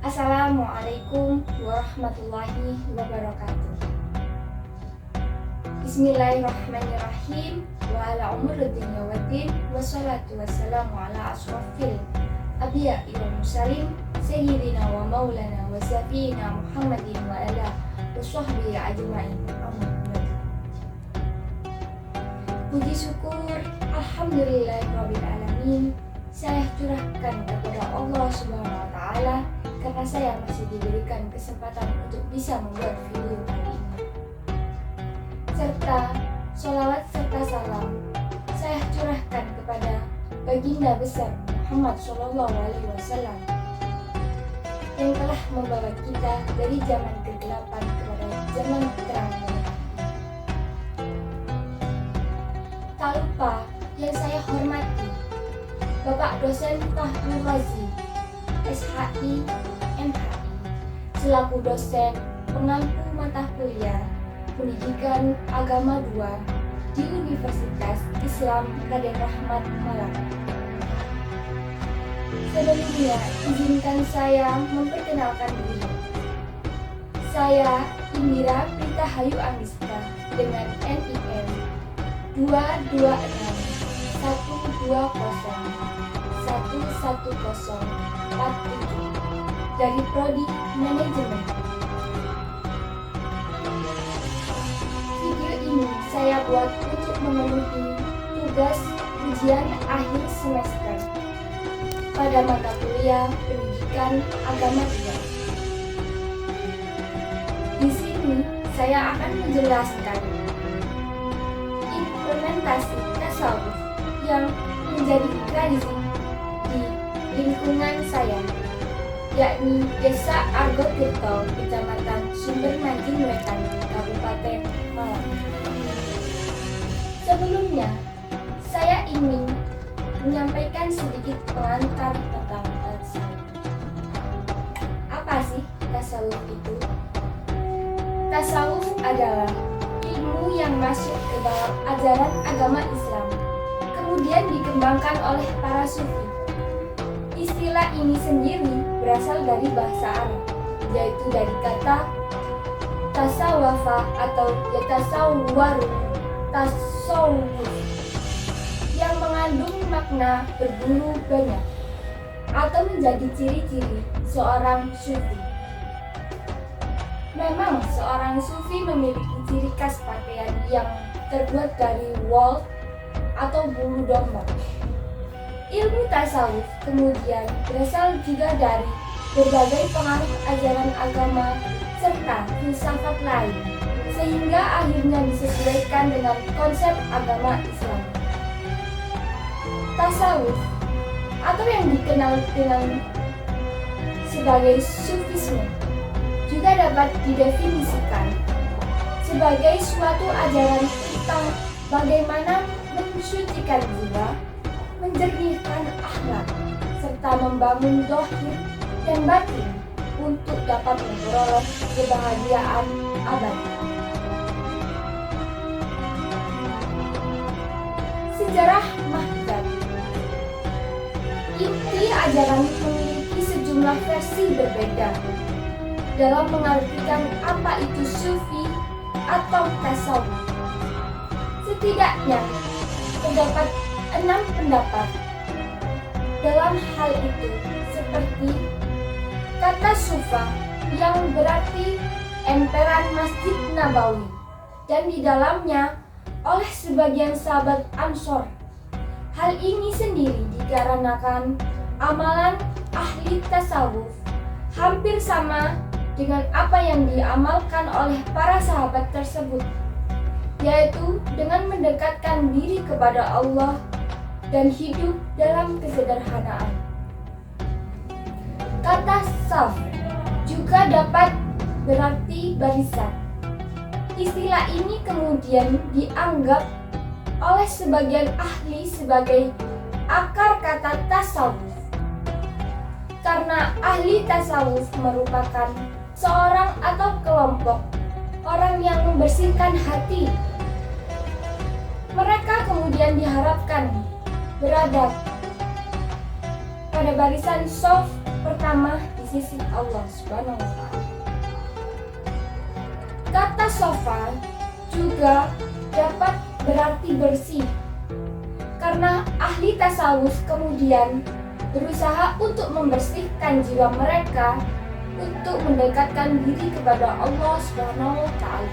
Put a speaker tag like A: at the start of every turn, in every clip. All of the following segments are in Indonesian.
A: Assalamualaikum warahmatullahi wabarakatuh. Bismillahirrahmanirrahim. Wa ala umuruddin yawaddin. Wassalatu wassalamu ala asrafil anbiya'i wal mursalin sayyidina wa maulana wa syafi'ina Muhammadin wa ala washabbihi ajma'in. Puji syukur alhamdulillahirabbil alamin saya curahkan kepada Allah Subhanahu wa taala karena saya masih diberikan kesempatan untuk bisa membuat video kali ini. Serta sholawat serta salam saya curahkan kepada baginda besar Muhammad SAW yang telah membawa kita dari zaman kegelapan kepada zaman terang. Tak lupa yang saya hormati Bapak dosen Fahrul Razi, SHI, MHI, selaku dosen pengampu mata kuliah Pendidikan Agama 2 di Universitas Islam Raden Rahmat Malang. Sebelumnya, izinkan saya memperkenalkan diri. Saya Indira Pritahayu Anggista dengan NIM 226 120 11047 dari Prodi Manajemen. Video ini saya buat untuk memenuhi tugas ujian akhir semester pada mata kuliah Pendidikan Agama 2. Di sini saya akan menjelaskan implementasi tasawuf yang menjadi tradisi di lingkungan saya, yakni Desa Argotirto, Kecamatan Sumbermanjing Wetan, Kabupaten Malang. Sebelumnya, saya ingin menyampaikan sedikit pengantar tentang tasawuf. Apa sih tasawuf itu? Tasawuf adalah ilmu yang masuk ke dalam ajaran agama Islam, kemudian dikembangkan oleh para sufi. Istilah ini sendiri berasal dari bahasa Arab, yaitu dari kata tasawafa atau yatasawwaru tasawuf yang mengandung makna berbulu banyak atau menjadi ciri-ciri seorang sufi. Memang seorang sufi memiliki ciri khas pakaian yang terbuat dari wool atau bulu domba. Ilmu tasawuf kemudian berasal juga dari berbagai pengaruh ajaran agama serta filsafat lain, sehingga akhirnya disesuaikan dengan konsep agama Islam. Tasawuf atau yang dikenal dengan sebagai sufisme juga dapat didefinisikan sebagai suatu ajaran tentang bagaimana mensucikan jiwa, menjernihkan akhlak, serta membangun zahir dan batin untuk dapat memperoleh kebahagiaan abadi. Sejarah Mahjab. Inti ajaran memiliki sejumlah versi berbeda dalam mengartikan apa itu sufi atau tasawuf. Setidaknya terdapat 6 pendapat dalam hal itu, seperti kata sufa yang berarti emperan Masjid Nabawi, dan di dalamnya oleh sebagian sahabat Ansor. Hal ini sendiri dikarenakan amalan ahli tasawuf hampir sama dengan apa yang diamalkan oleh para sahabat tersebut, yaitu dengan mendekatkan diri kepada Allah dan hidup dalam kesederhanaan. Kata saf juga dapat berarti barisan. Istilah ini kemudian dianggap oleh sebagian ahli sebagai akar kata tasawuf, karena ahli tasawuf merupakan seorang atau kelompok orang yang membersihkan hati. Mereka kemudian diharapkan berada pada barisan shaf pertama di sisi Allah Subhanahu wa Ta'ala. Kata sofa juga dapat berarti bersih, karena ahli tasawuf kemudian berusaha untuk membersihkan jiwa mereka untuk mendekatkan diri kepada Allah Subhanahu wa Ta'ala.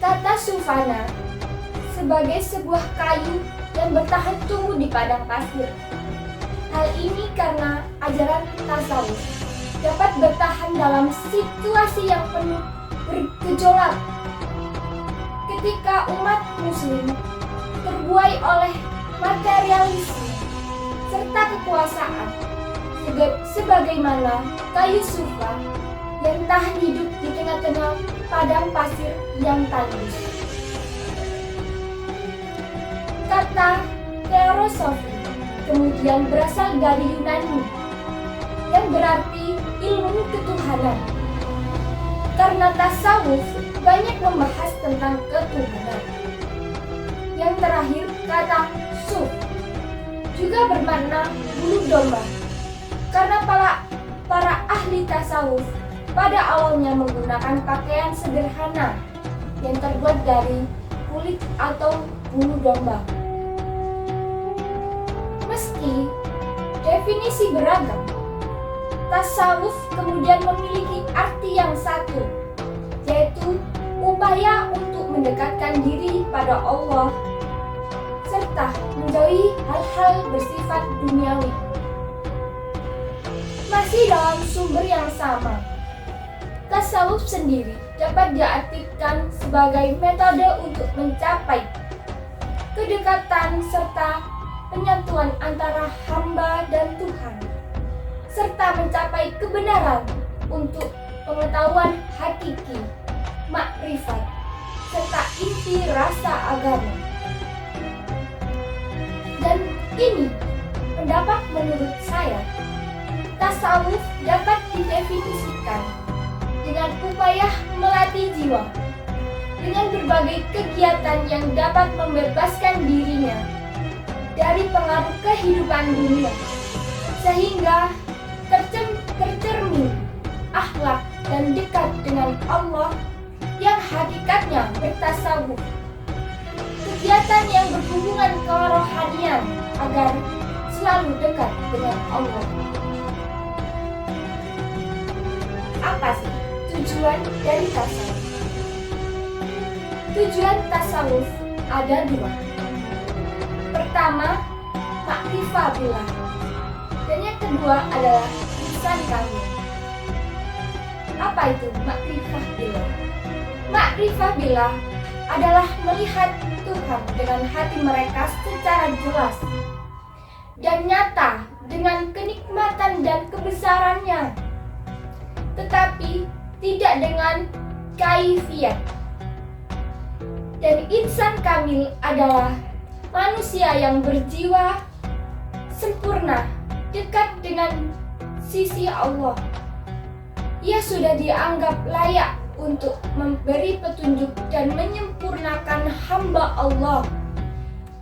A: Kata sufana sebagai sebuah kayu yang bertahan tumbuh di padang pasir. Hal ini karena ajaran tasawuf dapat bertahan dalam situasi yang penuh bergejolak ketika umat muslim terbuai oleh materialisme serta kekuasaan, sebagaimana kayu sufa yang tahan hidup di tengah-tengah padang pasir yang tandus. Kata teosofi kemudian berasal dari Yunani yang berarti ilmu ketuhanan. Karena tasawuf banyak membahas tentang ketuhanan. Yang terakhir, kata suf juga bermakna bulu domba. Karena para ahli tasawuf pada awalnya menggunakan pakaian sederhana yang terbuat dari kulit atau bulu domba. Meski definisi beragam, tasawuf kemudian memiliki arti yang satu, yaitu upaya untuk mendekatkan diri pada Allah serta menjauhi hal-hal bersifat duniawi. Masih dalam sumber yang sama, tasawuf sendiri dapat diartikan sebagai metode untuk mencapai kedekatan serta penyatuan antara hamba dan Tuhan, serta mencapai kebenaran untuk pengetahuan hakiki, makrifat, serta inti rasa agama. Dan ini pendapat menurut saya, tasawuf dapat didefinisikan dengan upaya melatih jiwa dengan berbagai kegiatan yang dapat membebaskan dirinya dari pengaruh kehidupan dunia, sehingga tercermin akhlak dan dekat dengan Allah yang hakikatnya bertasawuf. Kegiatan yang berhubungan kerohanian agar selalu dekat dengan Allah. Apa sih tujuan dari tasawuf? Tujuan tasawuf ada dua. Pertama, makrifah billah, dan yang kedua adalah ihsan kamil. Apa itu makrifah billah? Makrifah billah adalah melihat Tuhan dengan hati mereka secara jelas dan nyata dengan kenikmatan dan kebesarannya, tetapi tidak dengan kaifiyat. Dan ihsan kamil adalah manusia yang berjiwa sempurna, dekat dengan sisi Allah. Ia sudah dianggap layak untuk memberi petunjuk dan menyempurnakan hamba Allah.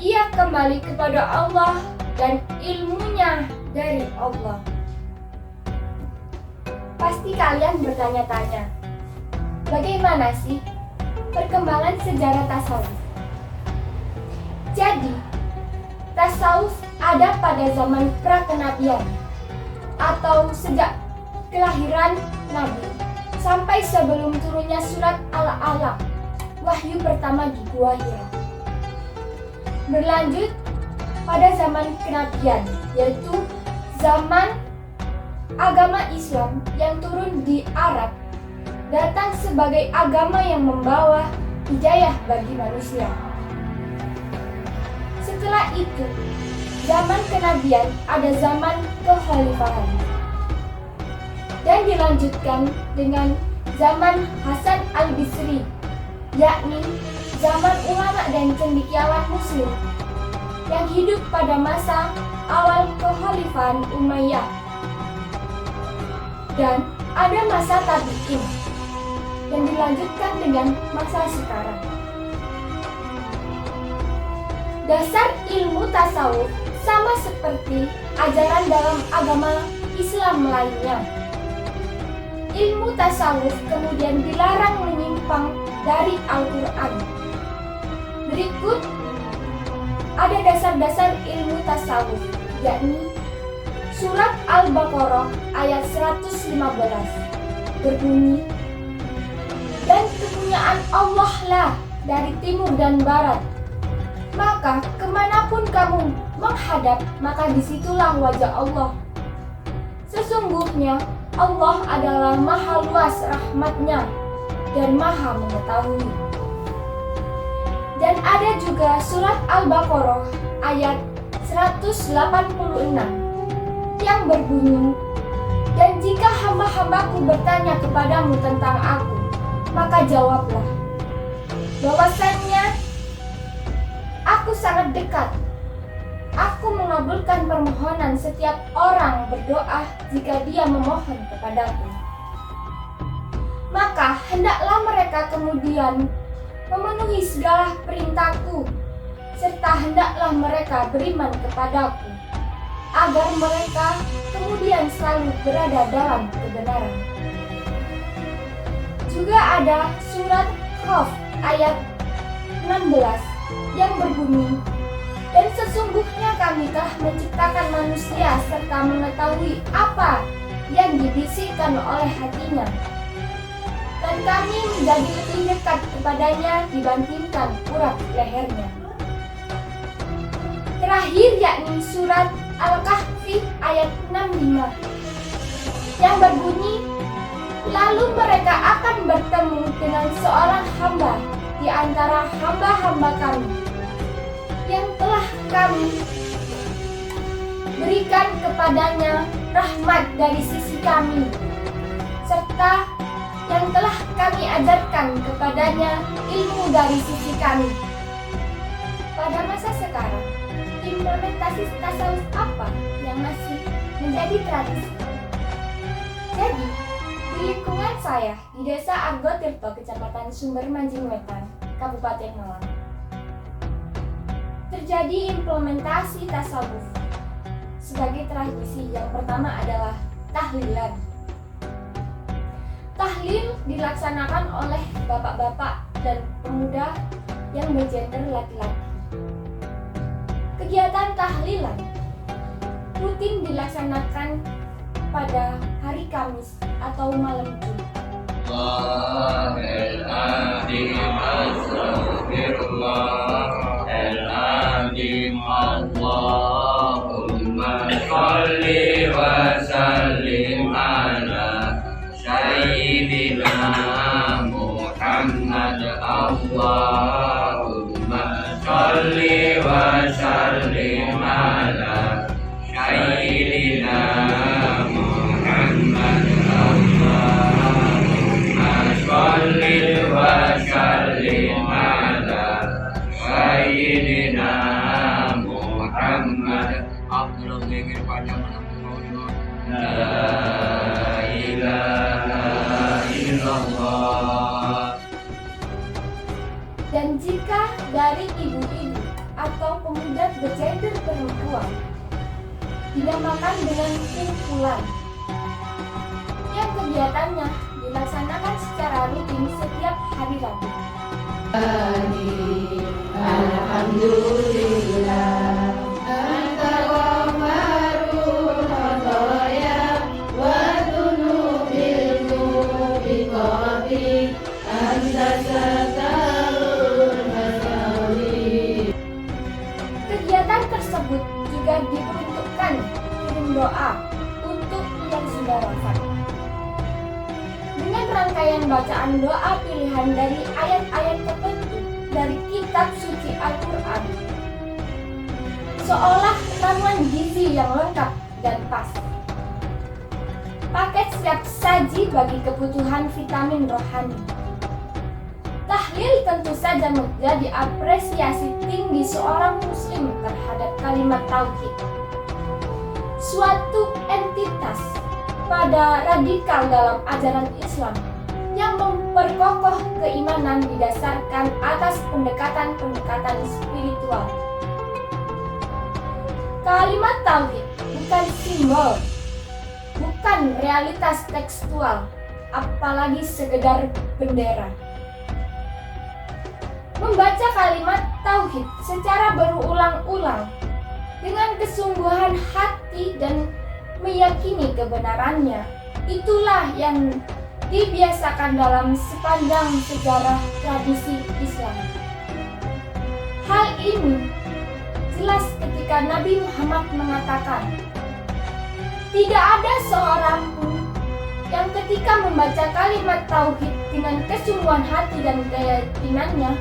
A: Ia kembali kepada Allah dan ilmunya dari Allah. Pasti kalian bertanya-tanya, bagaimana sih perkembangan sejarah tasawuf? Jadi, tasawuf ada pada zaman pra-kenabian atau sejak kelahiran Nabi sampai sebelum turunnya surat Al-Alaq, wahyu pertama di Gua Hira. Berlanjut pada zaman kenabian, yaitu zaman agama Islam yang turun di Arab, datang sebagai agama yang membawa hidayah bagi manusia. Setelah itu, zaman kenabian ada zaman kekhalifahan, dan dilanjutkan dengan zaman Hasan al-Bisri, yakni zaman ulama dan cendekiawan muslim yang hidup pada masa awal kekhalifahan Umayyah. Dan ada masa tabi'in dan dilanjutkan dengan masa sekarang. Dasar ilmu tasawuf sama seperti ajaran dalam agama Islam lainnya. Ilmu tasawuf kemudian dilarang menyimpang dari Al-Quran. Berikut ada dasar-dasar ilmu tasawuf, yakni Surat Al-Baqarah ayat 115 berbunyi, "Dan kepunyaan Allah lah dari timur dan barat, maka kemanapun kamu menghadap, maka disitulah wajah Allah. Sesungguhnya Allah adalah maha luas rahmatnya dan maha mengetahui." Dan ada juga surat Al-Baqarah ayat 186 yang berbunyi, "Dan jika hamba-hambaku bertanya kepadamu tentang aku, maka jawablah bahwasannya aku sangat dekat. Aku mengabulkan permohonan setiap orang berdoa jika dia memohon kepadaku. Maka hendaklah mereka kemudian memenuhi segala perintahku, serta hendaklah mereka beriman kepadaku, agar mereka kemudian selalu berada dalam kebenaran." Juga ada surat Qaf ayat 16 yang berbunyi, "Dan sesungguhnya kami telah menciptakan manusia serta mengetahui apa yang dibisikkan oleh hatinya. Dan kami menjadi lebih dekat kepadanya dibandingkan urat lehernya." Terakhir yakni surat Al-Kahfi ayat 65 yang berbunyi, "Lalu mereka akan bertemu dengan seorang hamba di antara hamba-hamba kami yang telah kami berikan kepadanya rahmat dari sisi kami, serta yang telah kami ajarkan kepadanya ilmu dari sisi kami." Pada masa sekarang, implementasi tasawuf apa yang masih menjadi tradisi? Jadi, di lingkungan saya di Desa Argotirto, Kecamatan Sumber Manjing Wetan, Kabupaten Malang, terjadi implementasi tasawuf sebagai tradisi. Yang pertama adalah tahlilan. Tahlil dilaksanakan oleh bapak-bapak dan pemuda yang bergender laki-laki. Kegiatan tahlilan rutin dilaksanakan pada hari Kamis atau malam Jumat.
B: Allahumma sholli wa sallim ala sayyidina Muhammad. Allahumma sholli wa sallim ala sayyidina Muhammad. Allahumma sholli wa sallim ala sayyidina Muhammad. Afdalul dzikri panjang la ilaha illallah.
A: Dan jika dari ibu-ibu atau pemuda bergender perempuan, dinamakan dengan kumpulan, yang kegiatannya dilaksanakan secara rutin setiap hari Rabu.
C: Alhamdulillah. Anta ghafarul khotoya wa dunubil mubiqati. Anta satarul masawi.
A: Kegiatan tersebut juga diperuntukkan kirim doa untuk yang sudah wafat, dengan rangkaian bacaan doa pilihan dari ayat-ayat tertentu dari kitab suci Al-Quran, seolah ramuan gizi yang lengkap dan pas. Paket siap saji bagi kebutuhan vitamin rohani. Tahlil tentu saja menjadi apresiasi tinggi seorang muslim terhadap kalimat tauhid, suatu entitas pada radikal dalam ajaran Islam yang memperkokoh keimanan didasarkan atas pendekatan-pendekatan spiritual. Kalimat tauhid bukan simbol, bukan realitas tekstual, apalagi sekedar bendera. Membaca kalimat tauhid secara berulang-ulang dengan kesungguhan hati dan meyakini kebenarannya, itulah yang dibiasakan dalam sepanjang sejarah tradisi Islam. Hal ini jelas ketika Nabi Muhammad mengatakan, tidak ada seorang pun yang ketika membaca kalimat tauhid dengan kesungguhan hati dan keyakinannya,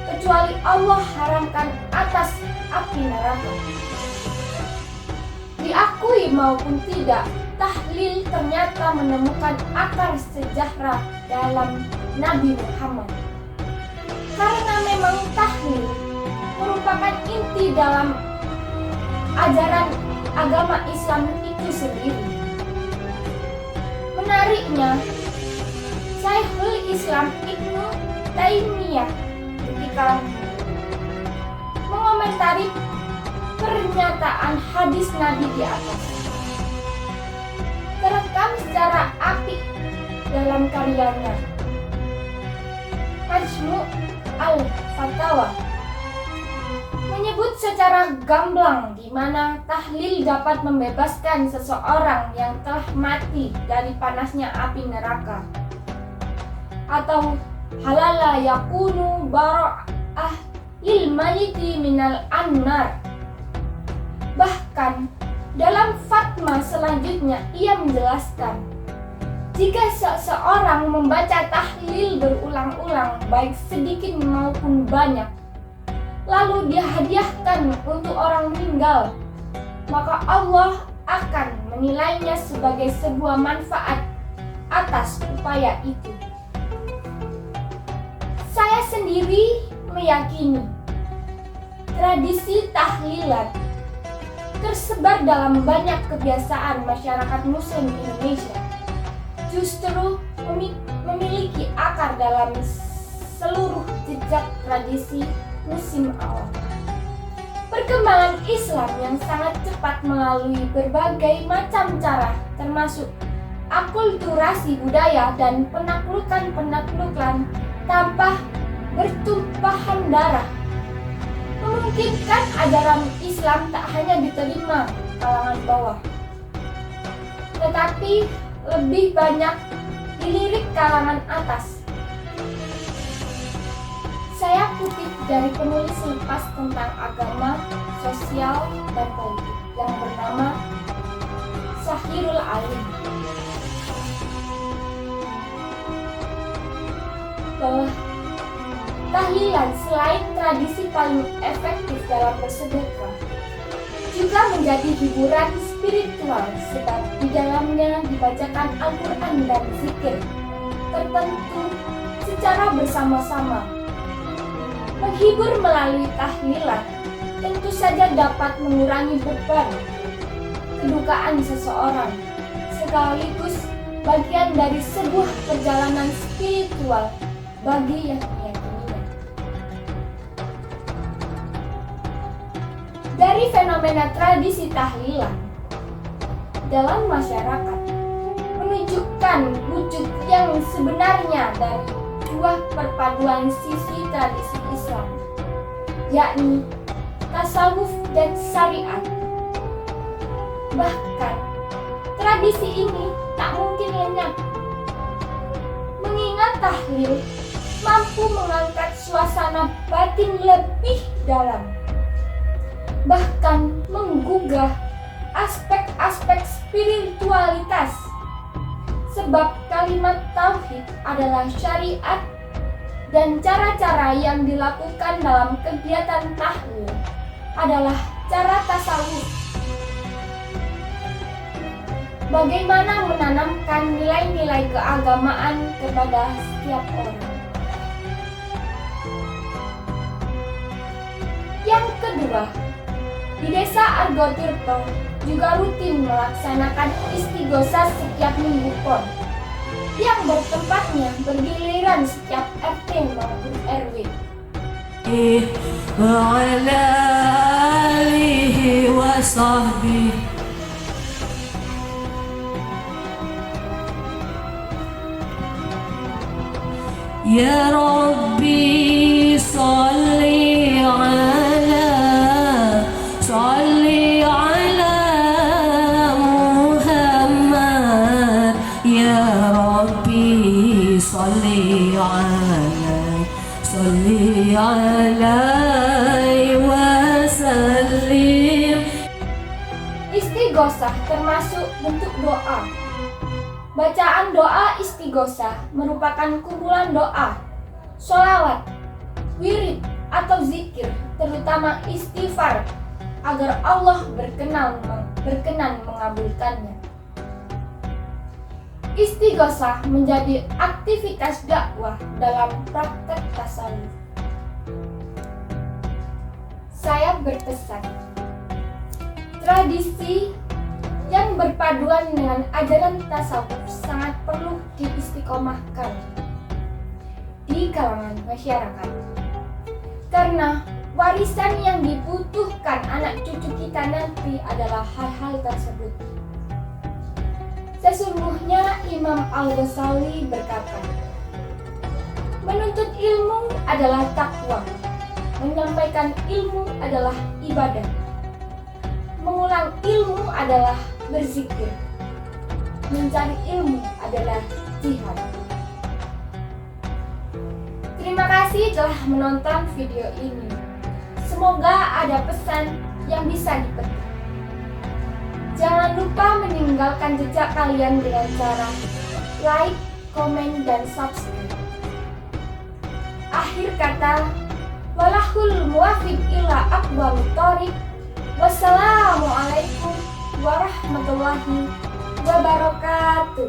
A: kecuali Allah haramkan atas api neraka. Diakui maupun tidak, tahlil ternyata menemukan akar sejarah dalam Nabi Muhammad. Karena memang tahlil merupakan inti dalam ajaran agama Islam itu sendiri. Menariknya, Syekhul Islam Ibnu Taimiyah ketika mengomentari pernyataan hadis Nabi di atas, terekam secara apik dalam karyanya Majmu' al-Fatawa, menyebut secara gamblang di mana tahlil dapat membebaskan seseorang yang telah mati dari panasnya api neraka, atau halala yakunu bara'ah lil mayyiti minal annar. Bahkan dalam fatwa selanjutnya ia menjelaskan, jika seseorang membaca tahlil berulang-ulang baik sedikit maupun banyak, lalu dihadiahkan untuk orang meninggal, maka Allah akan menilainya sebagai sebuah manfaat atas upaya itu. Saya sendiri meyakini tradisi tahlilan tersebar dalam banyak kebiasaan masyarakat Muslim Indonesia, justru memiliki akar dalam seluruh jejak tradisi musim awal. Perkembangan Islam yang sangat cepat melalui berbagai macam cara, termasuk akulturasi budaya dan penaklukan tanpa bertumpahan darah, memungkinkan ajaran Islam tak hanya diterima kalangan bawah, tetapi lebih banyak dilirik kalangan atas. Saya kutip dari penulis lepas tentang agama, sosial, dan politik yang bernama Syahirul Alim, bahwa tahlilan selain tradisi paling efektif dalam bersedekah, juga menjadi hiburan spiritual sebab di dalamnya dibacakan Al-Quran dan zikir tertentu secara bersama-sama. Menghibur melalui tahlilan tentu saja dapat mengurangi beban kedukaan seseorang, sekaligus bagian dari sebuah perjalanan spiritual bagi yang meyakininya. Dari fenomena tradisi tahlilan dalam masyarakat menunjukkan wujud yang sebenarnya dari dua perpaduan sisi tradisi Islam, yakni tasawuf dan syariat. Bahkan tradisi ini tak mungkin lenyap, mengingat tahlil mampu mengangkat suasana batin lebih dalam, bahkan menggugah aspek-aspek spiritualitas. Sebab kalimat tauhid adalah syariat dan cara-cara yang dilakukan dalam kegiatan tahlil adalah cara tasawuf. Bagaimana menanamkan nilai-nilai keagamaan kepada setiap orang. Yang kedua, di desa Argotirto juga rutin melaksanakan istighosah setiap minggu pon, yang bertempatnya bergiliran setiap RT maupun RW.
C: Wa ala alihi wa sahbihi Ya Rabbi salli ala Muhammad. Ya Rabbi salli alaihi wasallim.
A: Istighosah termasuk bentuk doa. Bacaan doa istighosah merupakan kumpulan doa, sholawat, wirid atau zikir, terutama istighfar, agar Allah berkenan mengabulkannya. Istighosah menjadi aktivitas dakwah dalam praktek tasawuf. Saya berpesan, tradisi yang berpaduan dengan ajaran tasawuf sangat perlu diistiqomahkan di kalangan masyarakat. Karena warisan yang dibutuhkan anak cucu kita nanti adalah hal-hal tersebut. Sesungguhnya Imam Al-Ghazali berkata, menuntut ilmu adalah takwa, menyampaikan ilmu adalah ibadah, mengulang ilmu adalah berzikir, mencari ilmu adalah jihad. Terima kasih telah menonton video ini. Semoga ada pesan yang bisa dipetik. Jangan lupa meninggalkan jejak kalian dengan cara like, komen, dan subscribe. Akhir kata, walahul muwafiq ila aqwamit thoriq. Wassalamualaikum warahmatullahi wabarakatuh.